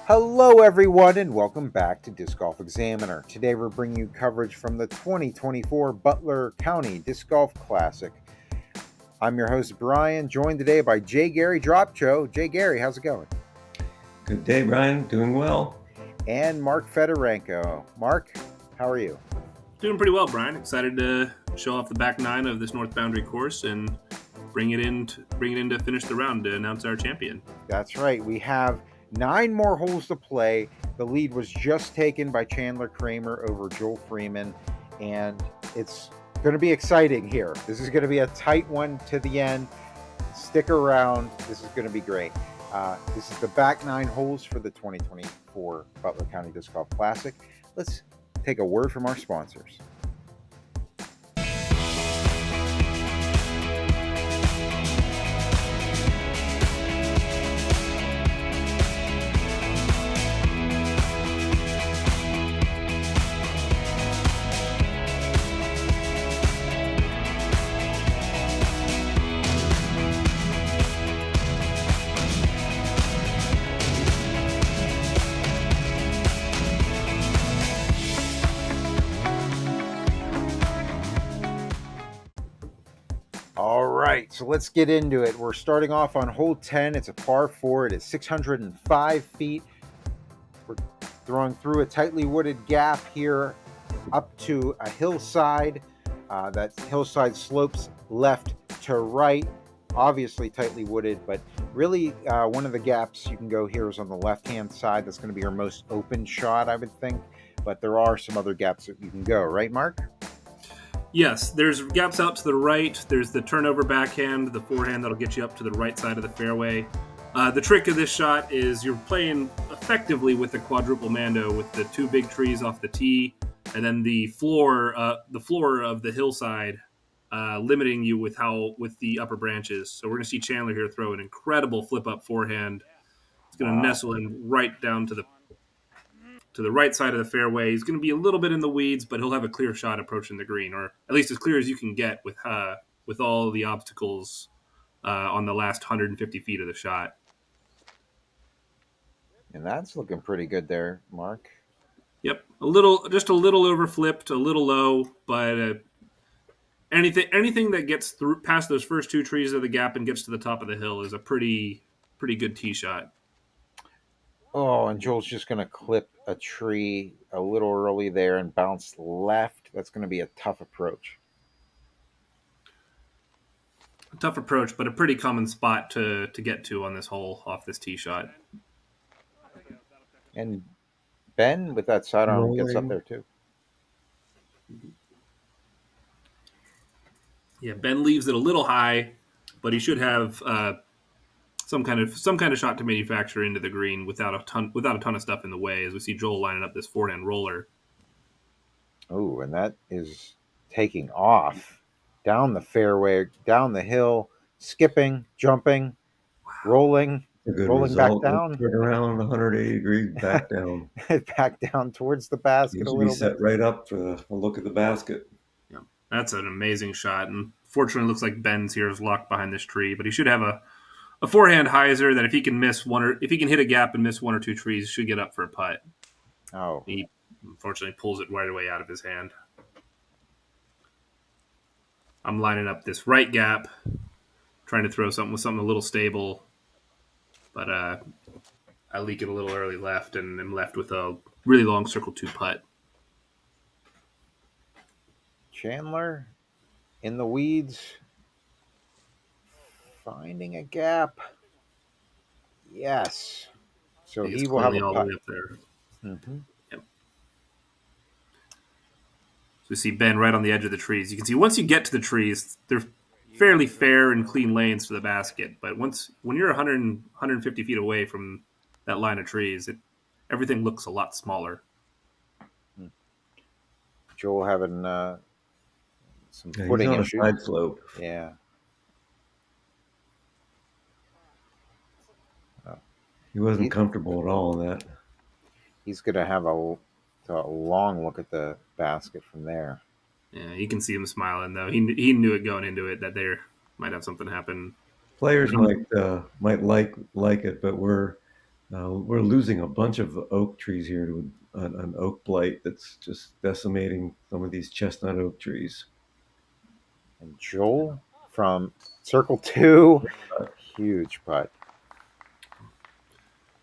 Hello everyone and welcome back to Disc Golf Examiner. Today we're bringing you coverage from the 2024 Butler County Disc Golf Classic. I'm your host Brian, joined today by Jay Gary Dropcho. Jay Gary, how's it going? Good day, Brian. Doing well. And Mark Fedorenko. Mark, how are you? Doing pretty well, Brian. Excited to show off the back nine of this North Boundary course and bring it in to finish the round to announce our champion. That's right. We have 9 more holes to play. The lead was just taken by Chandler Kramer over Joel Freeman, and it's going to be exciting here. This is going to be a tight one to the end. Stick around. This is going to be great. This is the back 9 holes for the 2024 Butler County Disc Golf Classic. Let's take a word from our sponsors. All right, so let's get into it. We're starting off on hole 10. It's a par 4. It is 605 feet. We're throwing through a tightly wooded gap here up to a hillside. That hillside slopes left to right, obviously tightly wooded, but really one of the gaps you can go here is on the left-hand side. That's going to be your most open shot, I would think, but there are some other gaps that you can go, right, Mark? Yes, there's gaps out to the right. There's the turnover backhand, the forehand that'll get you up to the right side of the fairway. The trick of this shot is you're playing effectively with the quadruple mando with the 2 big trees off the tee, and then the floor of the hillside limiting you with the upper branches. So we're going to see Chandler here throw an incredible flip up forehand. It's going to nestle in right down to the right side of the fairway. He's going to be a little bit in the weeds, but he'll have a clear shot approaching the green, or at least as clear as you can get with all the obstacles on the last 150 feet of the shot. And that's looking pretty good there, Mark. Yep, just a little overflipped, a little low, but anything that gets through past those first 2 trees of the gap and gets to the top of the hill is a pretty good tee shot. Oh, and Joel's just going to clip a tree a little early there and bounce left. That's going to be a tough approach. A tough approach, but a pretty common spot to get to on this hole off this tee shot. And Ben, with that sidearm, gets up there too. Yeah, Ben leaves it a little high, but he should have some kind of shot to manufacture into the green without a ton of stuff in the way, as we see Joel lining up this forehand roller. Oh, and that is taking off down the fairway, down the hill, skipping, jumping, rolling back down. Turn around 180 degrees, back down. Back down towards the basket a little set bit. right up for a look at the basket. Yeah, that's an amazing shot, and fortunately, it looks like Ben's here is locked behind this tree, but he should have a forehand hyzer that if he can hit a gap and miss 1 or 2 trees, should get up for a putt. Oh, he unfortunately pulls it right away out of his hand. I'm lining up this right gap, trying to throw something a little stable, but I leak it a little early left, and am left with a really long circle 2 putt. Chandler in the weeds, finding a gap. Yes. So he will have a all putt. the way up there. Mm-hmm. Yep. So we see Ben right on the edge of the trees. You can see once you get to the trees, they're fairly fair and clean lanes to the basket. But when you're 150 feet away from that line of trees, everything looks a lot smaller. Joel having some footing issues. He's on a side slope. Yeah. He wasn't comfortable at all in that. He's going to have a long look at the basket from there. Yeah, you can see him smiling though. He knew it going into it that there might have something happen. Players might like it, but we're losing a bunch of oak trees here to an oak blight that's just decimating some of these chestnut oak trees. And Joel from Circle 2, huge putt.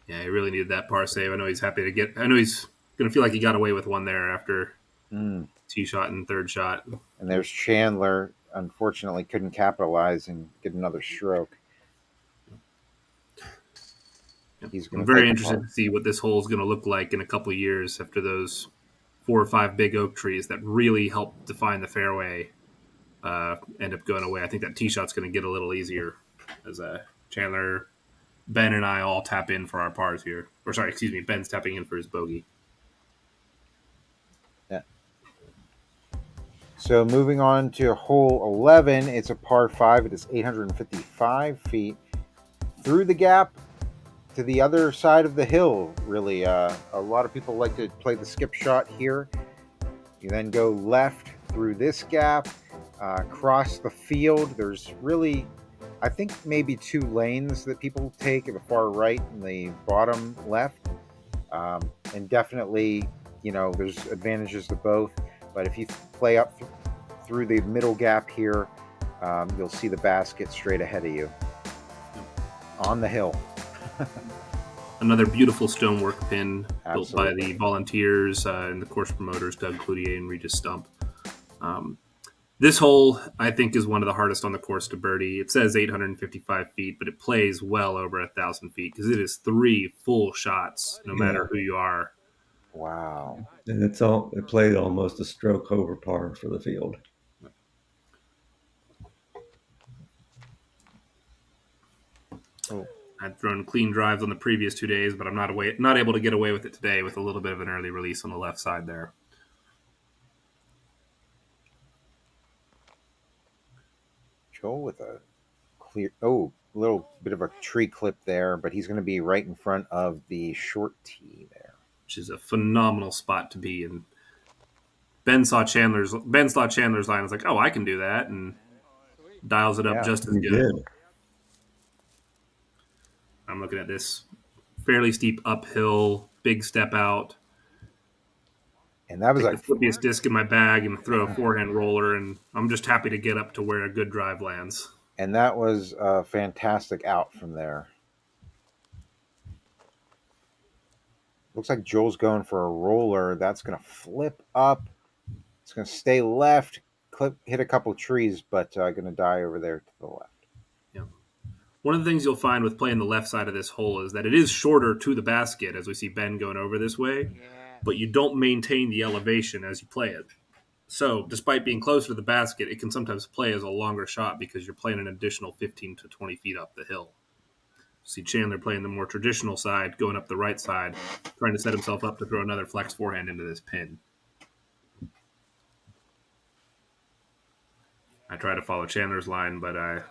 Yeah, he really needed that par save. I know he's happy to get. I know he's going to feel like he got away with one there after tee shot and third shot. And there's Chandler. Unfortunately, couldn't capitalize and get another stroke. I'm very interested to see what this hole is going to look like in a couple of years after those 4 or 5 big oak trees that really helped define the fairway end up going away. I think that tee shot's going to get a little easier as Chandler, Ben, and I all tap in for our pars here. Or sorry, excuse me, Ben's tapping in for his bogey. Yeah. So moving on to hole 11, it's a par 5. It is 855 feet through the gap to the other side of the hill, really. A lot of people like to play the skip shot here. You then go left through this gap, across the field. There's really, I think, maybe 2 lanes that people take, the far right and the bottom left. And definitely, there's advantages to both. But if you play up through the middle gap here, you'll see the basket straight ahead of you on the hill. Another beautiful stonework pin built by Absolutely. the volunteers and the course promoters, Doug Cloutier and Regis Stump. This hole, I think, is one of the hardest on the course to birdie. It says 855 feet, but it plays well over 1,000 feet because it is 3 full shots, no matter who you are. Wow. And it played almost a stroke over par for the field. Oh. I'd thrown clean drives on the previous 2 days, but I'm not able to get away with it today with a little bit of an early release on the left side there. Joel with a little bit of a tree clip there, but he's going to be right in front of the short tee there. Which is a phenomenal spot to be in. Ben saw Chandler's line. I was like, oh, I can do that, and dials it up just as good. Did. I'm looking at this fairly steep uphill, big step out. And that was the flippiest disc in my bag and throw a forehand roller, and I'm just happy to get up to where a good drive lands. And that was a fantastic out from there. Looks like Joel's going for a roller. That's going to flip up. It's going to stay left, hit a couple trees, but going to die over there to the left. Yeah. One of the things you'll find with playing the left side of this hole is that it is shorter to the basket, as we see Ben going over this way, but you don't maintain the elevation as you play it. So, despite being closer to the basket, it can sometimes play as a longer shot because you're playing an additional 15 to 20 feet up the hill. See Chandler playing the more traditional side, going up the right side, trying to set himself up to throw another flex forehand into this pin. I try to follow Chandler's line, but I'm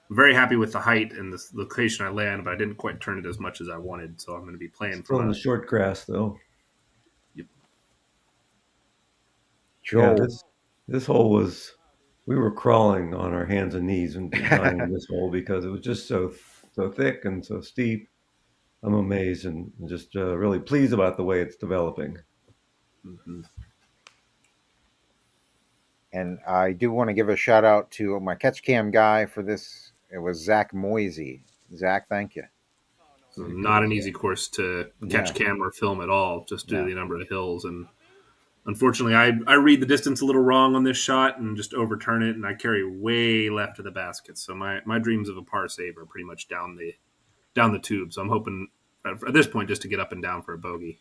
very happy with the height and the location I land, but I didn't quite turn it as much as I wanted, so I'm going to be playing Still in the short grass, though. Yep. Joel. Yeah, this hole was, we were crawling on our hands and knees and designing this hole because it was just so thick and so steep. I'm amazed and just really pleased about the way it's developing. Mm-hmm. And I do want to give a shout out to my catch cam guy for this. It was Zack Moisey. Zack, thank you. Not an easy course to catch cam or film at all, just due to the number of hills. And unfortunately, I read the distance a little wrong on this shot and just overturn it, and I carry way left of the basket. So my dreams of a par save are pretty much down the tube. So I'm hoping at this point just to get up and down for a bogey.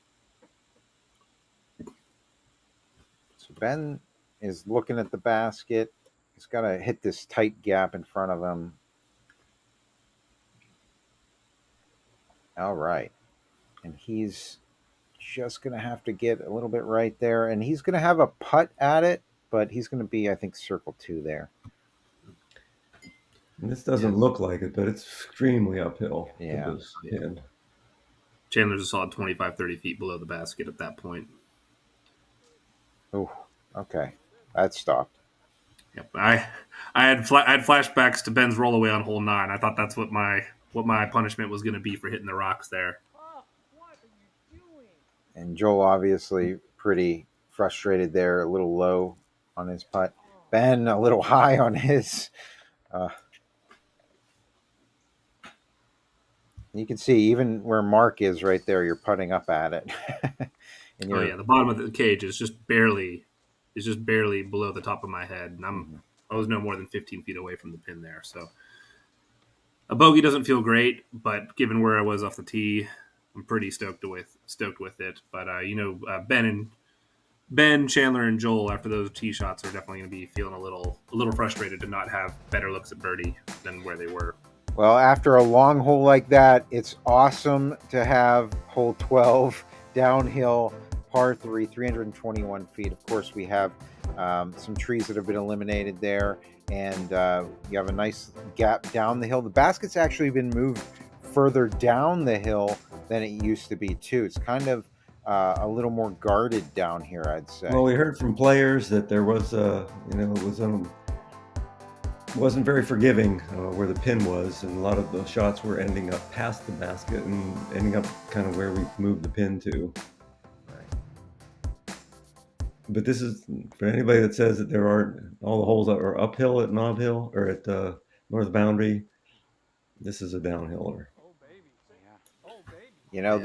So Ben is looking at the basket. He's got to hit this tight gap in front of him. All right. And he's just going to have to get a little bit right there. And he's going to have a putt at it, but he's going to be, I think, circle 2 there. And this doesn't look like it, but it's extremely uphill. Yeah. Chandler's a solid 25, 30 feet below the basket at that point. Oh, okay. That stopped. Yep. I had flashbacks to Ben's rollaway on hole 9. I thought that's what my punishment was going to be for hitting the rocks there. And Joel obviously pretty frustrated there, a little low on his putt. Ben a little high on his. You can see even where Mark is right there, you're putting up at it. And the bottom of the cage is just barely below the top of my head, and I was no more than 15 feet away from the pin there. So a bogey doesn't feel great, but given where I was off the tee, I'm pretty stoked with it. But Ben, Chandler, and Joel, after those tee shots, are definitely going to be feeling a little frustrated to not have better looks at birdie than where they were. Well, after a long hole like that, it's awesome to have hole 12 downhill par 3, 321 feet. Of course, we have some trees that have been eliminated there, and you have a nice gap down the hill. The basket's actually been moved further down the hill than it used to be, too. It's kind of a little more guarded down here, I'd say. Well, we heard from players that there was, wasn't very forgiving where the pin was, and a lot of the shots were ending up past the basket and ending up kind of where we moved the pin to. But this is for anybody that says that there aren't all the holes that are uphill at Nob Hill or at North Boundary. This is a downhiller. You know,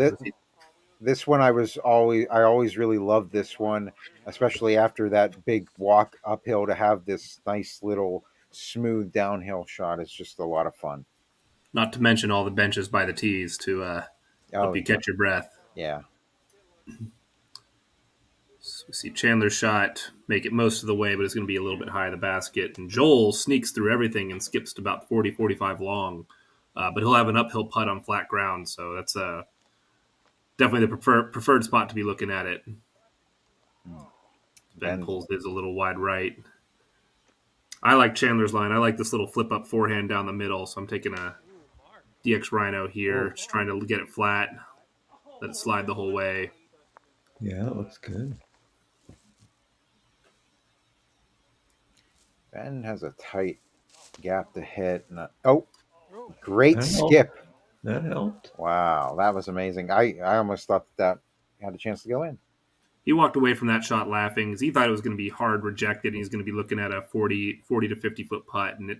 this one I always really loved this one, especially after that big walk uphill. To have this nice little smooth downhill shot is just a lot of fun. Not to mention all the benches by the tees to help you catch your breath. Yeah. So we see Chandler's shot make it most of the way, but it's going to be a little bit high of the basket. And Joel sneaks through everything and skips to about 40, 45 long. But he'll have an uphill putt on flat ground, so that's definitely the preferred spot to be looking at it. Ben pulls his a little wide right. I like Chandler's line. I like this little flip-up forehand down the middle, so I'm taking a DX Rhino here, just trying to get it flat, let it slide the whole way. Yeah, it looks good. Ben has a tight gap to hit. Great skip. That helped. Wow, that was amazing. I almost thought that had a chance to go in. He walked away from that shot laughing because he thought it was going to be hard rejected, and he's going to be looking at a 40 to 50-foot putt, and it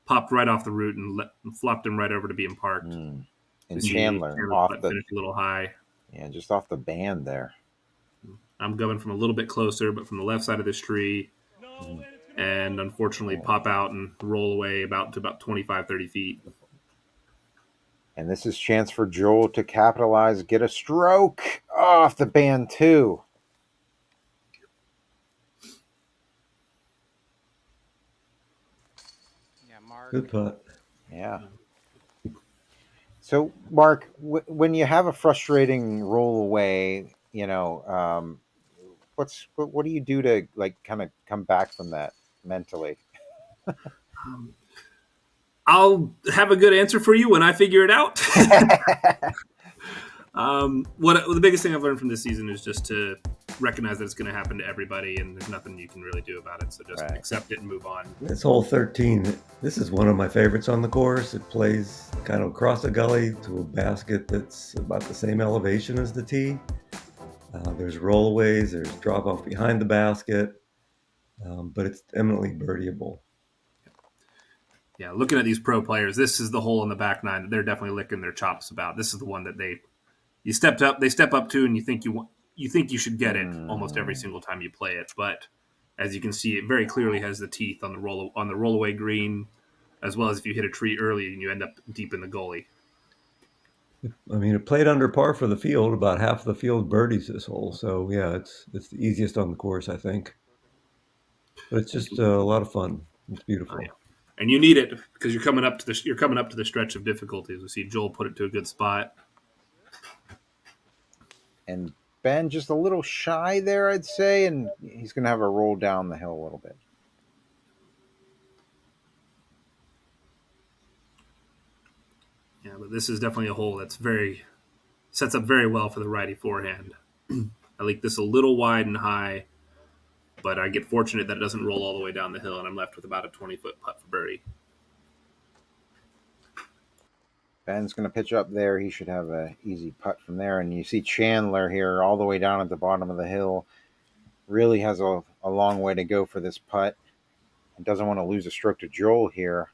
popped right off the root and flopped him right over to being parked. And Chandler off finished a little high. Yeah, just off the band there. I'm going from a little bit closer, but from the left side of this tree, and unfortunately pop out and roll away about 25, 30 feet. And this is chance for Joel to capitalize, get a stroke off the band too. Good putt. Yeah. So, Mark, when you have a frustrating roll away, what do you do to kind of come back from that mentally? I'll have a good answer for you when I figure it out. The biggest thing I've learned from this season is just to recognize that it's going to happen to everybody, and there's nothing you can really do about it. So just accept it and move on. This hole 13, this is one of my favorites on the course. It plays kind of across a gully to a basket that's about the same elevation as the tee. There's rollaways, there's drop off behind the basket, but it's eminently birdieable. Yeah, looking at these pro players, this is the hole on the back nine that they're definitely licking their chops about. This is the one that they step up to, and you think you should get it almost every single time you play it. But as you can see, it very clearly has the teeth on the rollaway green, as well as if you hit a tree early and you end up deep in the gully. I mean, it played under par for the field. About half of the field birdies this hole. So yeah, it's the easiest on the course, I think. But it's just a lot of fun. It's beautiful. Oh, yeah. And you need it because you're coming up to the stretch of difficulties. We see Joel put it to a good spot. And Ben just a little shy there, I'd say, and he's going to have a roll down the hill a little bit. Yeah, but this is definitely a hole that's sets up very well for the righty forehand. I like this a little wide and high, but I get fortunate that it doesn't roll all the way down the hill, and I'm left with about a 20-foot putt for birdie. Ben's going to pitch up there. He should have an easy putt from there. And you see Chandler here all the way down at the bottom of the hill. Really has a long way to go for this putt. He doesn't want to lose a stroke to Joel here.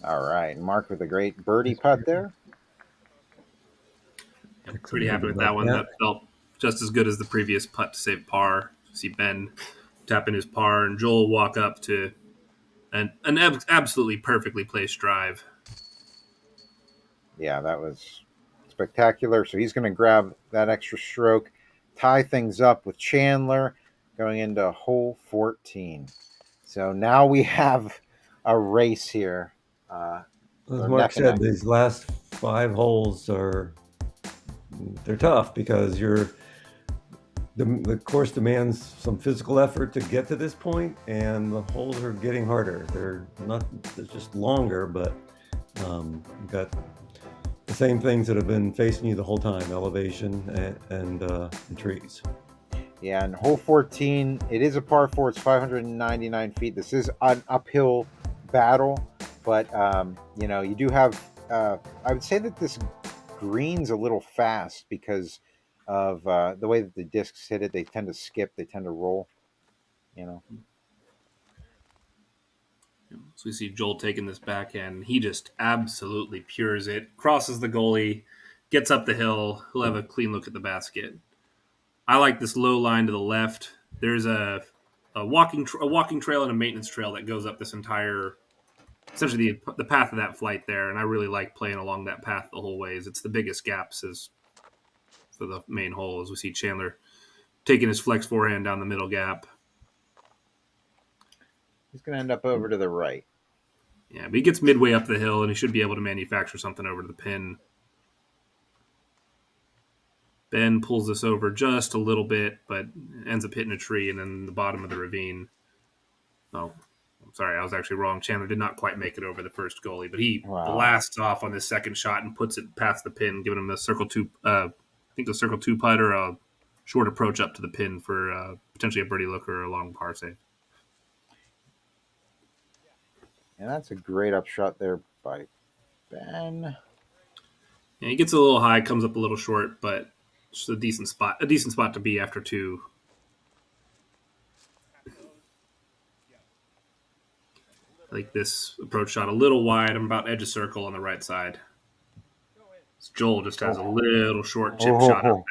All right. Mark with a great birdie putt there. Pretty happy with that one. That felt just as good as the previous putt to save par. See Ben tapping his par, and Joel walk up to an absolutely perfectly placed drive. Yeah, that was spectacular. So he's going to grab that extra stroke, tie things up with Chandler going into hole 14. So now we have a race here. As Mark said, these last 5 holes they're tough because the course demands some physical effort to get to this point, and the holes are getting harder. They're just longer, but you've got the same things that have been facing you the whole time: elevation and trees. Yeah, and hole 14, it is a par 4. It's 599 feet. This is an uphill battle, but you do have. I would say that this green's a little fast because of the way that the discs hit it. They tend to skip. They tend to roll. So we see Joel taking this backhand. He just absolutely pures it, crosses the goalie, gets up the hill. He'll have a clean look at the basket. I like this low line to the left. There's a walking trail and a maintenance trail that goes up this entire, essentially the path of that flight there, and I really like playing along that path the whole ways. It's the biggest gaps for the main hole, as we see Chandler taking his flex forehand down the middle gap. He's going to end up over to the right. Yeah, but he gets midway up the hill, and he should be able to manufacture something over to the pin. Ben pulls this over just a little bit, but ends up hitting a tree and then the bottom of the ravine. Oh, I'm sorry, I was actually wrong. Chandler did not quite make it over the first goalie, but he blasts off on this second shot and puts it past the pin, giving him a circle 2, I think the circle 2 putt or a short approach up to the pin for potentially a birdie look or a long par save. And that's a great upshot there by Ben. Yeah, he gets a little high, comes up a little short, but just a decent spot to be after 2. I like this approach shot a little wide. I'm about edge of circle on the right side. Joel just has a little short chip shot up there.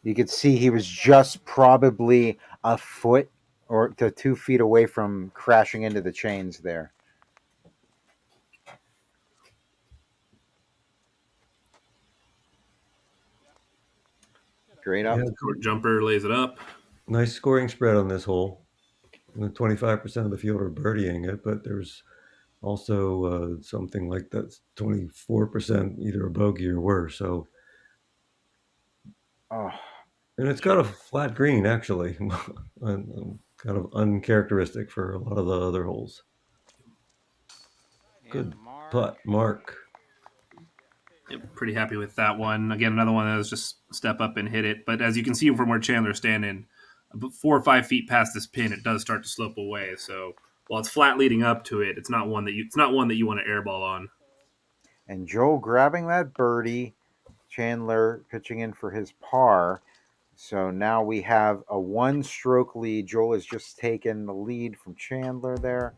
You could see he was just probably a foot or to 2 feet away from crashing into the chains there. Great up. Short jumper lays it up. Nice scoring spread on this hole. 25% of the field are birdieing it, but there's also something like that's 24% either a bogey or worse. So, and it's got a flat green actually, kind of uncharacteristic for a lot of the other holes. Good putt, Mark. Yep, pretty happy with that one. Again, another one that was just step up and hit it. But as you can see from where Chandler's standing, 4 or 5 feet past this pin, it does start to slope away. So while it's flat leading up to it, it's not one that you want to airball on. And Joel grabbing that birdie, Chandler pitching in for his par. So now we have a 1-stroke lead. Joel has just taken the lead from Chandler there.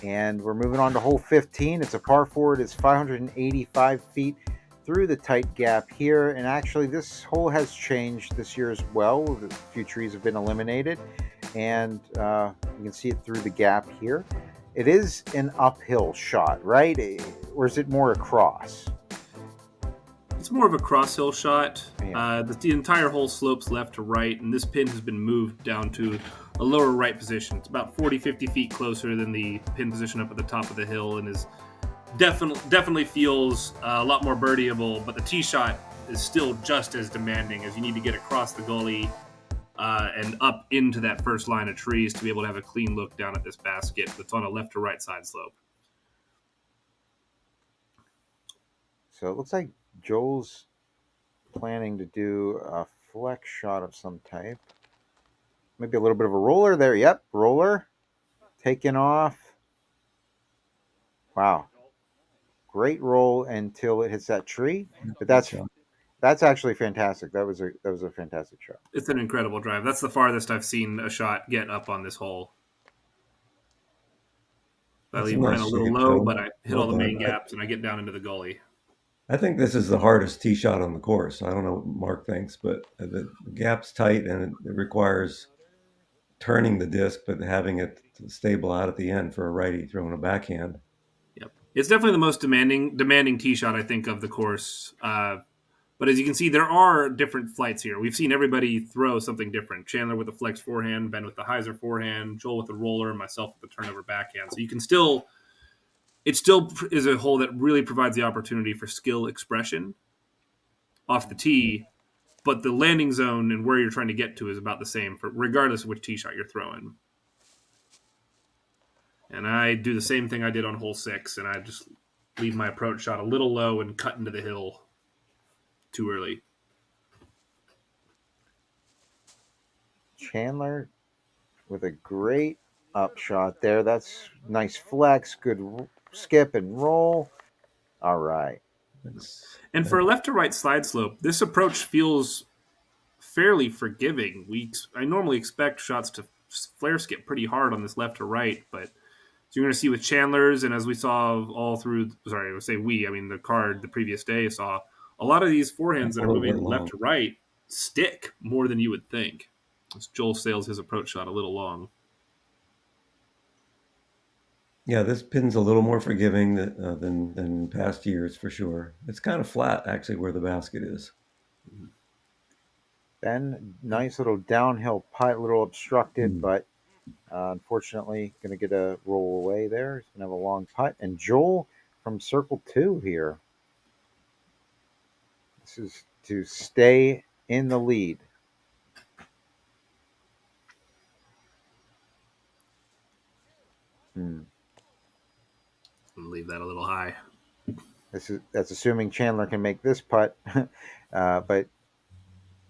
And we're moving on to hole 15. It's a par 4. It is 585 feet through the tight gap here. And actually, this hole has changed this year as well. A few trees have been eliminated. And you can see it through the gap here. It is an uphill shot, right? Or is it more across? It's more of a cross-hill shot. Yeah. The entire hole slopes left to right, and this pin has been moved down to a lower right position. It's about 40, 50 feet closer than the pin position up at the top of the hill, and is definitely feels a lot more birdieable, but the tee shot is still just as demanding, as you need to get across the goalie and up into that first line of trees to be able to have a clean look down at this basket that's on a left to right side slope. So it looks like Joel's planning to do a flex shot of some type. Maybe a little bit of a roller there. Yep, roller. Taking off. Wow. Great roll until it hits that tree. But that's actually fantastic. That was a fantastic shot. It's an incredible drive. That's the farthest I've seen a shot get up on this hole. I leave mine a little low, but I hit all the main gaps and I get down into the gully. I think this is the hardest tee shot on the course. I don't know what Mark thinks, but the gap's tight and it requires turning the disc, but having it stable out at the end for a righty throwing a backhand. Yep, it's definitely the most demanding tee shot I think of the course. But as you can see, there are different flights here. We've seen everybody throw something different. Chandler with the flex forehand, Ben with the hyzer forehand, Joel with the roller, and myself with the turnover backhand. So you can still, it still is a hole that really provides the opportunity for skill expression off the tee, but the landing zone and where you're trying to get to is about the same for regardless of which tee shot you're throwing. And I do the same thing I did on hole 6, and I just leave my approach shot a little low and cut into the hill too early. Chandler with a great upshot there. That's nice flex, good skip and roll. All right. And for a left to right slide slope, this approach feels fairly forgiving. I normally expect shots to flare skip pretty hard on this left to right, but so you're going to see with Chandler's, and as we saw all through, sorry, I would say we, I mean the card the previous day saw, a lot of these forehands that are moving left to right stick more than you would think. As Joel sails his approach shot a little long. Yeah, this pin's a little more forgiving than past years for sure. It's kind of flat actually where the basket is. Ben, nice little downhill putt, a little obstructed, but unfortunately going to get a roll away there. He's going to have a long putt. And Joel from circle 2 here. This is to stay in the lead. Leave that a little high. That's assuming Chandler can make this putt, but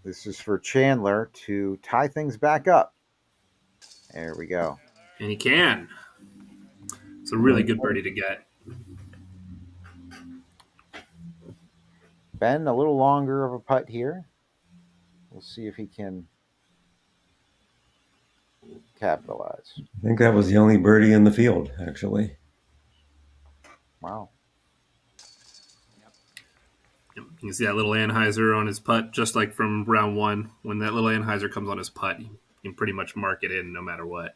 this is for Chandler to tie things back up. There we go. And he can. It's a really good birdie to get. Ben, a little longer of a putt here. We'll see if he can capitalize. I think that was the only birdie in the field, actually. Wow. You can see that little anhyzer on his putt, just like from round 1. When that little anhyzer comes on his putt, you can pretty much mark it in no matter what.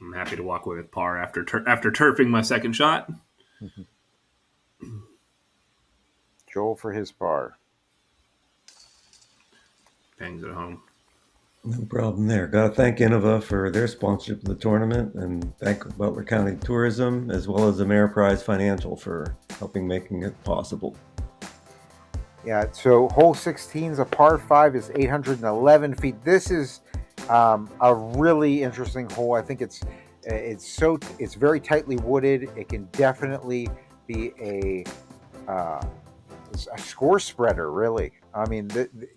I'm happy to walk away with par after turfing my second shot. Joel for his par. Bangs it home. No problem there. Got to thank Innova for their sponsorship of the tournament, and thank Butler County Tourism as well as Ameriprise Financial for making it possible. Yeah, so hole 16 is a par 5, is 811 feet. This is a really interesting hole. I think it's very tightly wooded. It can definitely be a score spreader, really. I mean,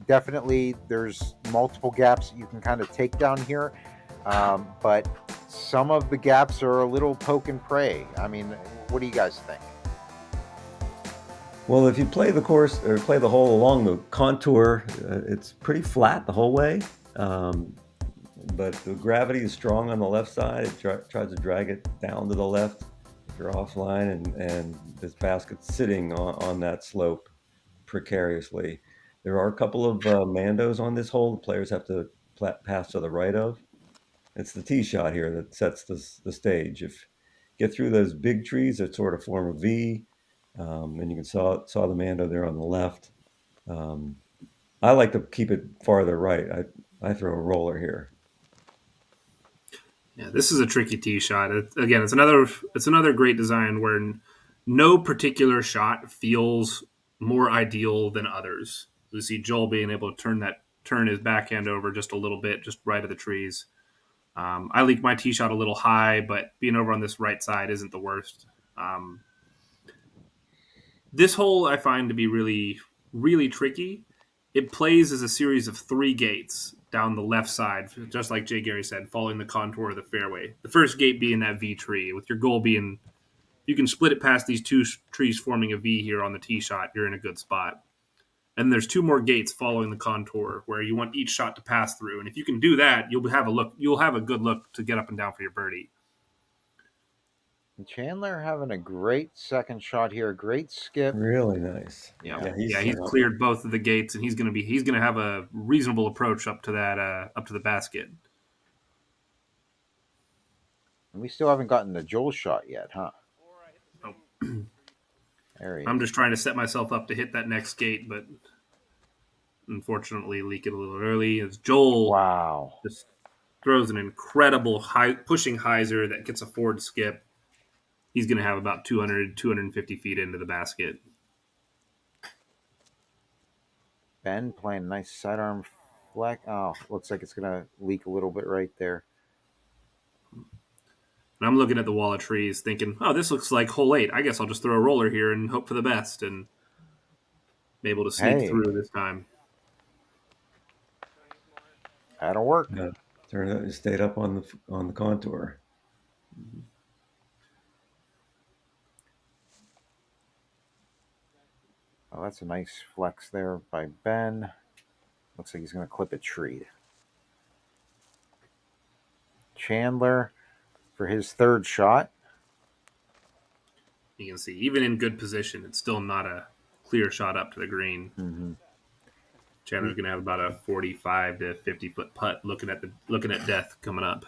definitely there's multiple gaps that you can kind of take down here, but some of the gaps are a little poke and pray. I mean, what do you guys think? Well, if you play the course or play the hole along the contour, it's pretty flat the whole way, but the gravity is strong on the left side. It tries to drag it down to the left if you're offline, and this basket's sitting on that slope precariously. There are a couple of mandos on this hole the players have to pass to the right of. It's the tee shot here that sets the stage. If you get through those big trees that sort of form a V, and you can saw the mando there on the left. I like to keep it farther right. I throw a roller here. Yeah, this is a tricky tee shot. It's another great design where No particular shot feels more ideal than others. You see Joel being able to turn his backhand over just a little bit, just right of the trees. I leaked my tee shot a little high, but being over on this right side isn't the worst. This hole I find to be really, really tricky. It plays as a series of 3 gates down the left side, just like Jay Gary said, following the contour of the fairway. The first gate being that V tree, with your goal being you can split it past these 2 trees forming a V here on the tee shot, you're in a good spot. And there's 2 more gates following the contour where you want each shot to pass through. And if you can do that, you'll have a good look to get up and down for your birdie. And Chandler having a great second shot here, great skip. Really nice. Yeah, he's cleared both of the gates, and he's gonna have a reasonable approach up to the basket. And we still haven't gotten the Joel shot yet, huh? Oh. I'm just trying to set myself up to hit that next gate, but unfortunately leak it a little early. As Joel just throws an incredible pushing hyzer that gets a forward skip. He's going to have about 250 feet into the basket. Ben playing a nice sidearm flex. Oh, looks like it's going to leak a little bit right there. And I'm looking at the wall of trees thinking, oh, this looks like hole 8. I guess I'll just throw a roller here and hope for the best and be able to sneak through this time. That'll work. Yeah, turned out you stayed up on the contour. Mm-hmm. Oh, that's a nice flex there by Ben. Looks like he's going to clip a tree. Chandler for his third shot. You can see, even in good position, it's still not a clear shot up to the green. Mm-hmm. Chandler's going to have about a 45 to 50 foot putt looking at death coming up.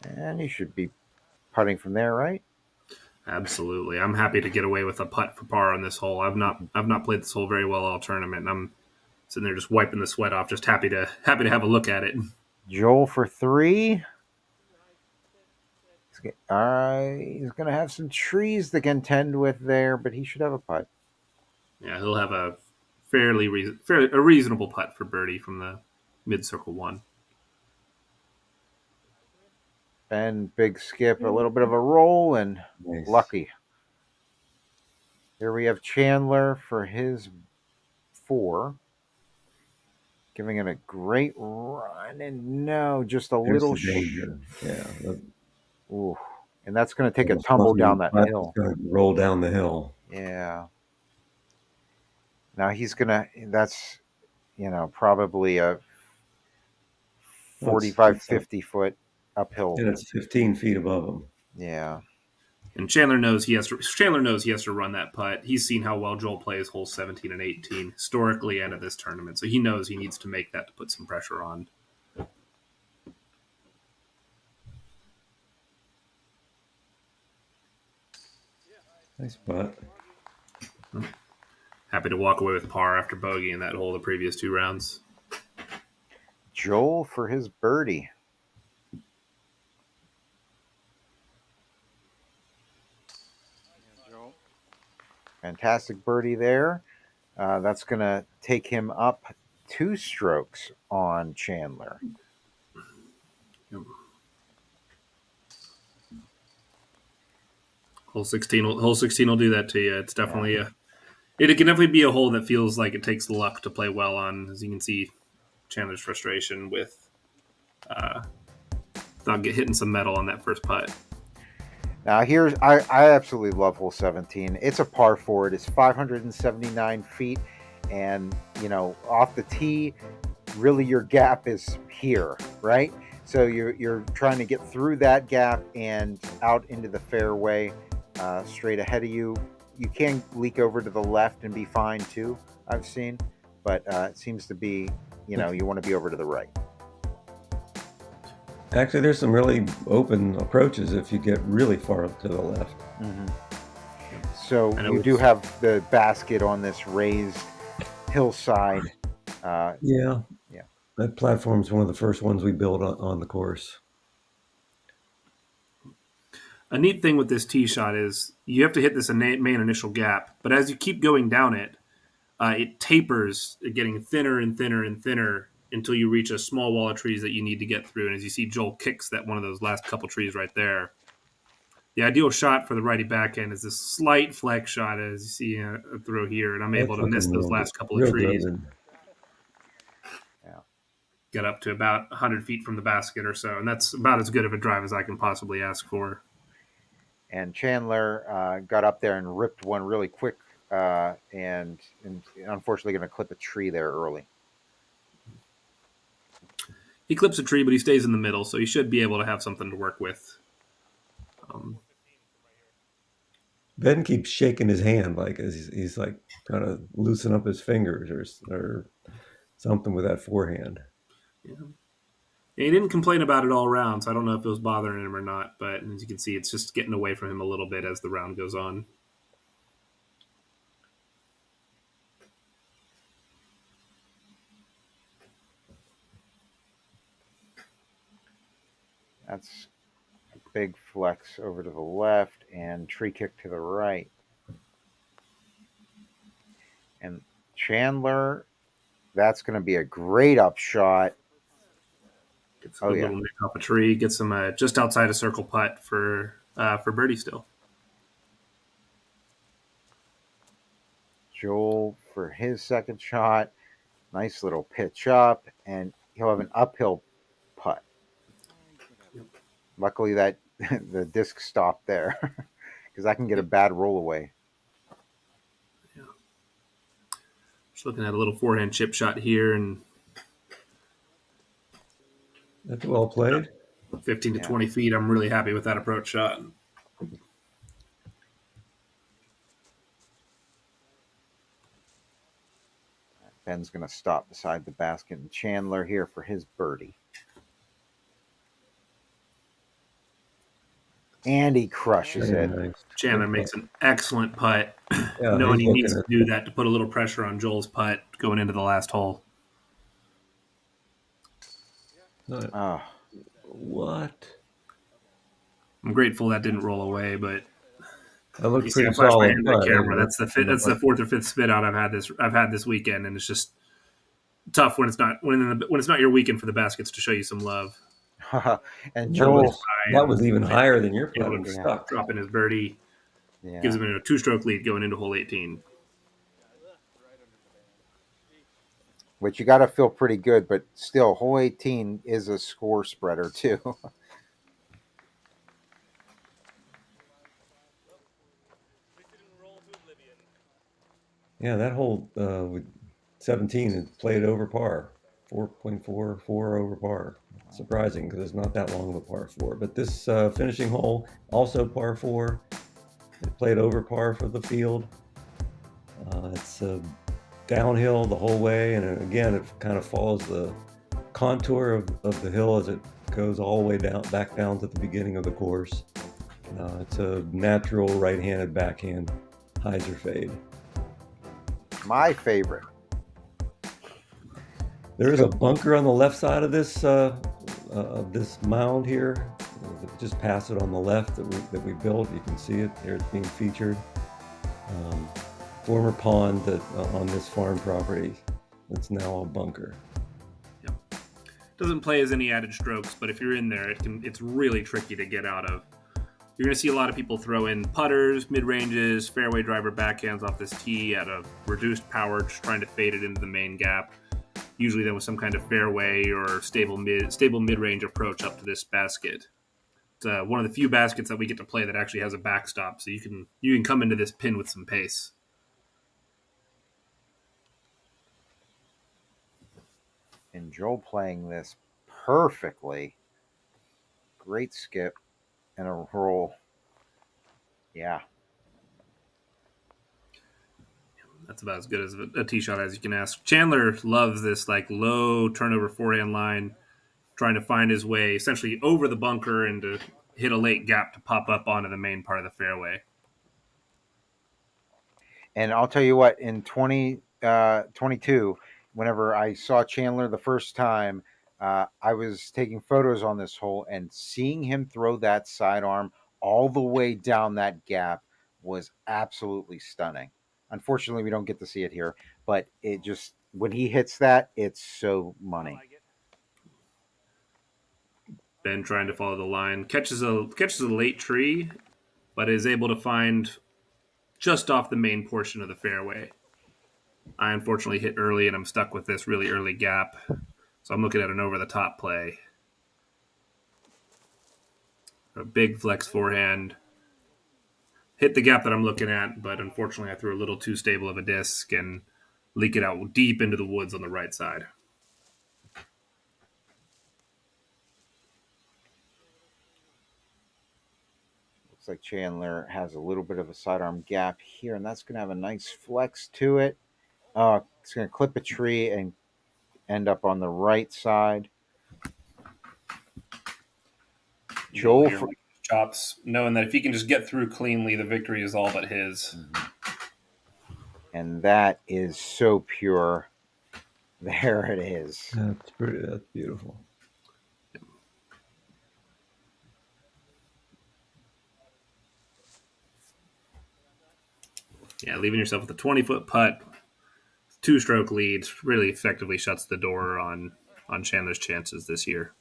And he should be putting from there, right? Absolutely. I'm happy to get away with a putt for par on this hole. I've not played this hole very well all tournament, and I'm sitting there just wiping the sweat off, just happy to have a look at it. Joel for 3. He's going to have some trees to contend with there, but he should have a putt. Yeah, he'll have a fairly reasonable putt for birdie from the mid-circle 1. And big skip, a little bit of a roll, and lucky. Here we have Chandler for his 4. Giving it a great run, and no, just a little danger. Yeah. Ooh. And that's going to take a tumble down that hill. It's going to roll down the hill. Yeah. Now he's going to, that's, probably a 45, 50 foot uphill. And it's 15 feet above him. Yeah. And Chandler knows he has to run that putt. He's seen how well Joel plays holes 17 and 18 historically and at this tournament. So he knows he needs to make that to put some pressure on. Nice putt. Happy to walk away with par after bogey in that hole the previous 2 rounds. Joel for his birdie. Fantastic birdie there. That's going to take him up 2 strokes on Chandler. Yep. Hole 16 will do that to you. It's definitely it can definitely be a hole that feels like it takes luck to play well on. As you can see, Chandler's frustration with not hitting some metal on that first putt. Now I absolutely love hole 17. It's a par 4. It is 579 feet, and off the tee, really your gap is here, right? So you're trying to get through that gap and out into the fairway, straight ahead of you. You can leak over to the left and be fine too, I've seen, but it seems to be, you want to be over to the right. Actually, there's some really open approaches if you get really far up to the left. Mm-hmm. So you do have the basket on this raised hillside. Yeah. That platform's one of the first ones we built on the course. A neat thing with this tee shot is you have to hit this main initial gap, but as you keep going down it, it tapers, getting thinner and thinner and thinner until you reach a small wall of trees that you need to get through. And as you see, Joel kicks that one of those last couple trees right there. The ideal shot for the righty backhand is this slight flex shot, as you see a throw here, and I'm able to miss those last couple of trees. Yeah. Get up to about 100 feet from the basket or so, and that's about as good of a drive as I can possibly ask for. And Chandler got up there and ripped one really quick, and unfortunately going to clip a tree there early. He clips a tree, but he stays in the middle, so he should be able to have something to work with. Ben keeps shaking his hand like he's like trying to loosen up his fingers or something with that forehand. Yeah. He didn't complain about it all round, so I don't know if it was bothering him or not. But as you can see, it's just getting away from him a little bit as the round goes on. That's a big flex over to the left and tree kick to the right. And Chandler, that's going to be a great upshot. Gets a little nick off a tree. Gets him just outside a circle putt for birdie still. Joel for his second shot. Nice little pitch up, and he'll have an uphill putt. Yep. Luckily, that the disc stopped there because I can get a bad roll away. Yeah. Just looking at a little forehand chip shot here, and that's well played. 15 to 20 feet. I'm really happy with that approach shot. Ben's going to stop beside the basket, and Chandler here for his birdie. And he crushes it. Nice. Chandler makes an excellent putt, knowing he needs to do that to put a little pressure on Joel's putt going into the last hole. What? I'm grateful that didn't roll away, but that looks pretty solid. That's the fourth or fifth spit out I've had this weekend, and it's just tough when it's not your weekend for the baskets to show you some love. And Joel, that was even higher than your putt. Dropping his birdie gives him a 2-stroke lead going into hole 18. Which you got to feel pretty good, but still, hole 18 is a score spreader too. Yeah, that hole with 17 is played over par, 4.44 over par. Surprising because it's not that long of a par 4. But this finishing hole, also par 4, it played over par for the field. It's downhill the whole way, and again, it kind of follows the contour of the hill as it goes all the way back down to the beginning of the course. It's a natural right-handed backhand hyzer fade. My favorite. There is a bunker on the left side of this mound here. Just past it on the left that we built. You can see it here. It's being featured. Former pond that on this farm property. It's now a bunker. Yep. Doesn't play as any added strokes, but if you're in there, it's really tricky to get out of. You're going to see a lot of people throw in putters, mid-ranges, fairway driver backhands off this tee at a reduced power, just trying to fade it into the main gap. Usually then with some kind of fairway or stable mid-range approach up to this basket. It's one of the few baskets that we get to play that actually has a backstop, so you can come into this pin with some pace. And Joel playing this perfectly. Great skip and a roll. Yeah. That's about as good as a tee shot as you can ask. Chandler loves this like low turnover forehand line, trying to find his way essentially over the bunker and to hit a late gap to pop up onto the main part of the fairway. And I'll tell you what, in 2022, whenever I saw Chandler the first time, I was taking photos on this hole, and seeing him throw that sidearm all the way down that gap was absolutely stunning. Unfortunately, we don't get to see it here, but it just, when he hits that, it's so money. Ben trying to follow the line, catches a late tree, but is able to find just off the main portion of the fairway. I unfortunately hit early, and I'm stuck with this really early gap, so I'm looking at an over-the-top play. A big flex forehand. Hit the gap that I'm looking at, but unfortunately I threw a little too stable of a disc and leak it out deep into the woods on the right side. Looks like Chandler has a little bit of a sidearm gap here, and that's going to have a nice flex to it. It's going to clip a tree and end up on the right side. Joel for chops, knowing that if he can just get through cleanly, the victory is all but his. And that is so pure. There it is. That's pretty. That's beautiful. Yeah, leaving yourself with a 20-foot putt, 2-stroke lead, really effectively shuts the door on Chandler's chances this year.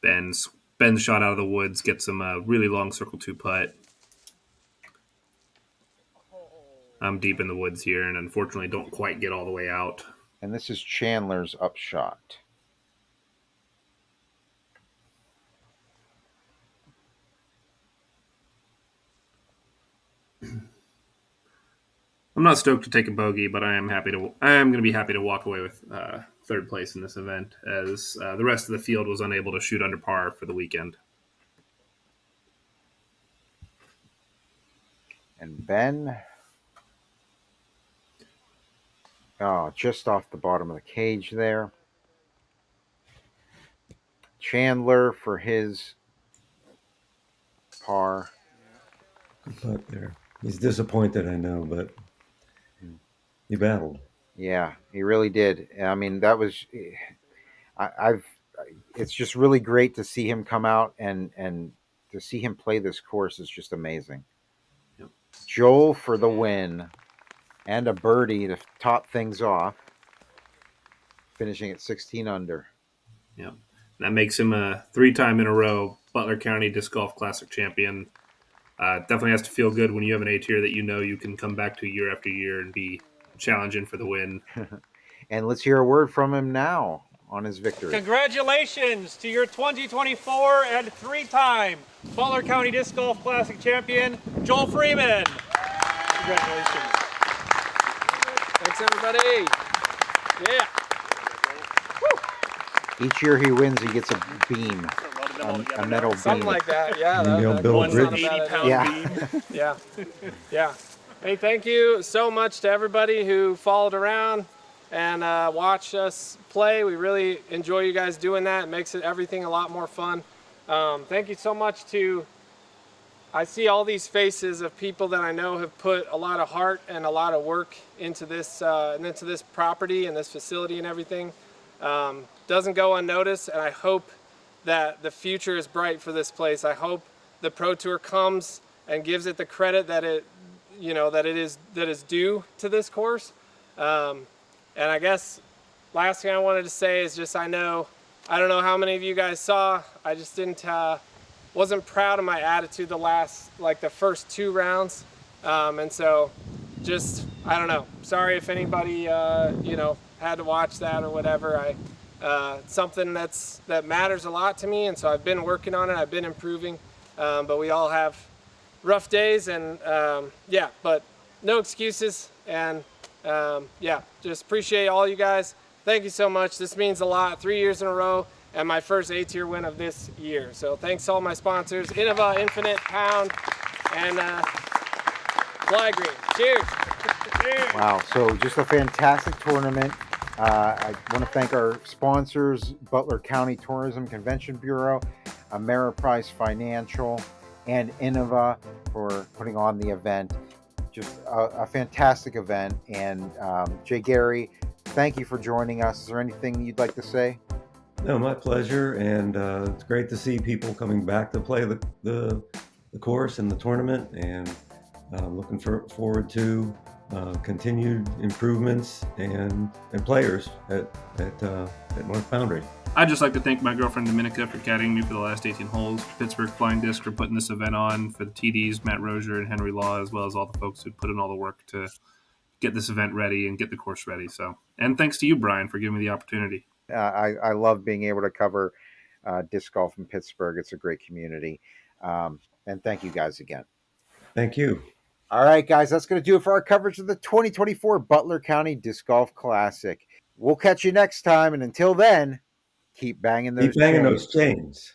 Ben's shot out of the woods, gets him a really long circle 2 putt. I'm deep in the woods here, and unfortunately don't quite get all the way out. And this is Chandler's upshot. I'm not stoked to take a bogey, but I am going to be happy to walk away with third place in this event, as the rest of the field was unable to shoot under par for the weekend. And Ben, just off the bottom of the cage there. Chandler for his par. Good putt there. He's disappointed, I know, but he battled. Yeah, he really did. I mean, that was, it's just really great to see him come out and to see him play this course is just amazing. Yep. Joel for the win and a birdie to top things off, finishing at 16 under. Yeah, that makes him a 3-time in a row Butler County Disc Golf Classic champion. Definitely has to feel good when you have an A-tier that you know you can come back to year after year and be challenging for the win. And let's hear a word from him now on his victory. Congratulations to your 2024 and 3-time Butler County Disc Golf Classic champion, Joel Freeman. Congratulations. Thanks, everybody. Yeah. Woo. Each year he wins, he gets a beam, a metal beam. Something like that, yeah. Maybe I'll build a bridge. 180-pound beam. Yeah. Yeah. Hey, thank you so much to everybody who followed around and watched us play. We really enjoy you guys doing that. It makes everything a lot more fun. Thank you so much to, I see all these faces of people that I know have put a lot of heart and a lot of work into this property and this facility and everything. Doesn't go unnoticed, and I hope that the future is bright for this place. I hope the Pro Tour comes and gives it the credit that it is due to this course. And I guess last thing I wanted to say is just I don't know how many of you guys saw. I just wasn't proud of my attitude the first 2 rounds, and so just I don't know. Sorry if anybody had to watch that or whatever. Something that matters a lot to me, and so I've been working on it. I've been improving, but we all have rough days, and but no excuses. And just appreciate all you guys. Thank you so much. This means a lot. 3 years in a row, and my first A-tier win of this year. So thanks to all my sponsors, Innova, Infinite, Pound, and Fly Green. Cheers. Cheers. Wow, so just a fantastic tournament. I want to thank our sponsors, Butler County Tourism Convention Bureau, Ameriprise Financial, and Innova for putting on the event. Just a fantastic event. And Jay Gary, thank you for joining us. Is there anything you'd like to say? No, my pleasure, and it's great to see people coming back to play the course and the tournament, and looking forward to continued improvements and players at North Foundry. I'd just like to thank my girlfriend Dominica for caddying me for the last 18 holes, Pittsburgh Flying Disc for putting this event on, for the TDs, Matt Rosier and Henry Law, as well as all the folks who put in all the work to get this event ready and get the course ready. So, and thanks to you, Brian, for giving me the opportunity. I love being able to cover disc golf in Pittsburgh. It's a great community. And thank you guys again. Thank you. All right, guys, that's going to do it for our coverage of the 2024 Butler County Disc Golf Classic. We'll catch you next time. And until then, keep banging those Keep banging those chains.